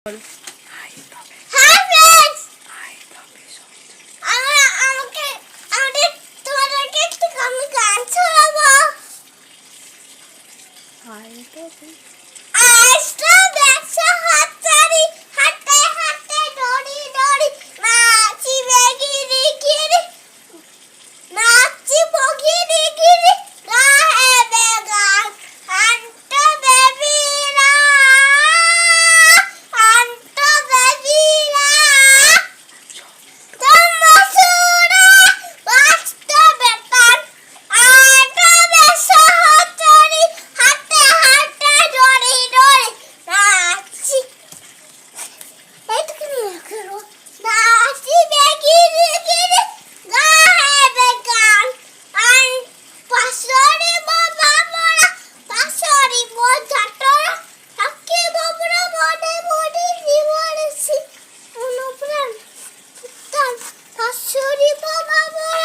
Hi friends, তোমাদেরকে একটু আমি গান শোনাবো। আজটা ব্যবসা হাতছাড়ি, হাঁটতে হাঁটতে দড়ি দড়ি, নাচি বেগিরি গিরি, নাচি বগিরি গিরি, গায়ে বেগান আন্টো বেবিরা, আন্টো বেবিরা, তোমসুরা বাঁচতে বেতান, আটা ব্যবসা হাতছাড়ি, হাঁটতে হাঁটতে দড়ি দড়ি, নাচি নাচি বেগিরি গিরি, গায়ে বেগান পাশরি বাবা মোরা, পাশরি বোঝা তোরা, তাকে বাবুরা মনে মনে জীবনেছি অনুপ্রাণ পুত্তান, পাশরি বাবা মোরা,